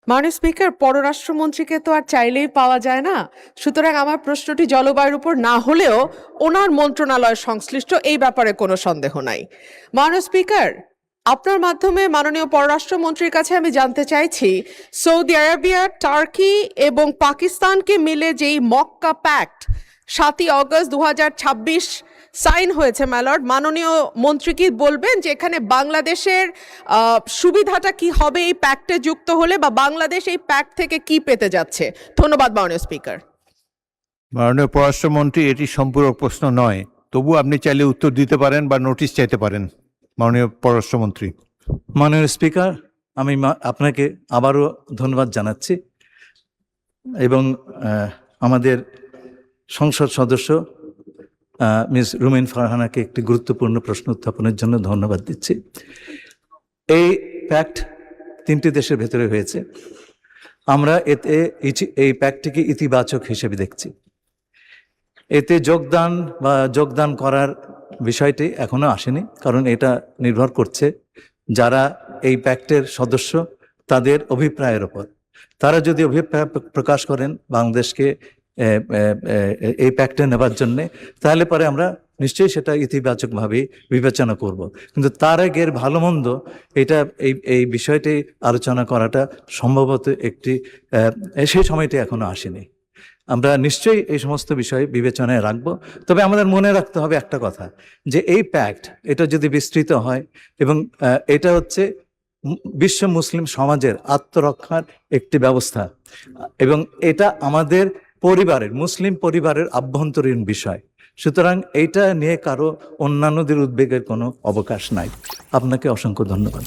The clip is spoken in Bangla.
মাননীয় স্পিকার, পররাষ্ট্রমন্ত্রীকে তো আর চাইলেই পাওয়া যায় না। সুতরাং আমার প্রশ্নটি জলবায়ুর উপর না হলেও ওনার মন্ত্রণালয় সংশ্লিষ্ট, এই ব্যাপারে কোনো সন্দেহ নাই। মাননীয় স্পিকার, আপনার মাধ্যমে মাননীয় পররাষ্ট্রমন্ত্রীর কাছে আমি জানতে চাইছি, সৌদি আরবিয়া, টার্কি এবং পাকিস্তানকে মিলে যেই মক্কা প্যাক্ট 7ই অগস্ট 2026 সাইন হয়েছে ম্যালর্ড, মাননীয় মন্ত্রী কি বলবেন যে এখানে বাংলাদেশের সুবিধাটা কি হবে এই প্যাক্টে যুক্ত হলে, বা বাংলাদেশ এই প্যাক্ট থেকে কি পেতে যাচ্ছে? ধন্যবাদ মাননীয় স্পিকার। মাননীয় পররাষ্ট্রমন্ত্রী, এটি সম্পূরক প্রশ্ন নয়, তবু আপনি চাইলে উত্তর দিতে পারেন বা নোটিশ চাইতে পারেন। মাননীয় পররাষ্ট্রমন্ত্রী। মাননীয় স্পিকার, আমি আপনাকে আবারও ধন্যবাদ জানাচ্ছি এবং আমাদের সংসদ সদস্য মিস রুমিন ফারহানাকে একটি গুরুত্বপূর্ণ প্রশ্ন উত্থাপনের জন্য ধন্যবাদ দিচ্ছি। এই প্যাক্ট 3টি দেশের ভেতরে হয়েছে। আমরা এতে এই প্যাক্টটিকে ইতিবাচক হিসেবে দেখছি। এতে যোগদান করার বিষয়টি এখনো আসেনি, কারণ এটা নির্ভর করছে যারা এই প্যাক্টের সদস্য তাদের অভিপ্রায়ের ওপর। তারা যদি অভিপ্রায় প্রকাশ করেন বাংলাদেশকে এই প্যাক্টে নেবার জন্যে, তাহলে পরে আমরা নিশ্চয়ই সেটা ইতিবাচকভাবে বিবেচনা করব। কিন্তু তার আগের ভালো মন্দ এটা এই বিষয়টি আলোচনা করাটা সম্ভবত সেই সময়টি এখনো আসেনি। আমরা নিশ্চয়ই এই সমস্ত বিষয় বিবেচনায় রাখবো। তবে আমাদের মনে রাখতে হবে একটা কথা, যে এই প্যাক্ট এটা যদি বিস্তৃত হয় এবং এটা হচ্ছে বিশ্ব মুসলিম সমাজের আত্মরক্ষার একটি ব্যবস্থা, এবং এটা আমাদের মুসলিম পরিবারের আভ্যন্তরীণ বিষয়। সুতরাং এইটা নিয়ে কারো অন্যান্যদের উদ্বেগের কোনো অবকাশ নাই। আপনাকে অসংখ্য ধন্যবাদ।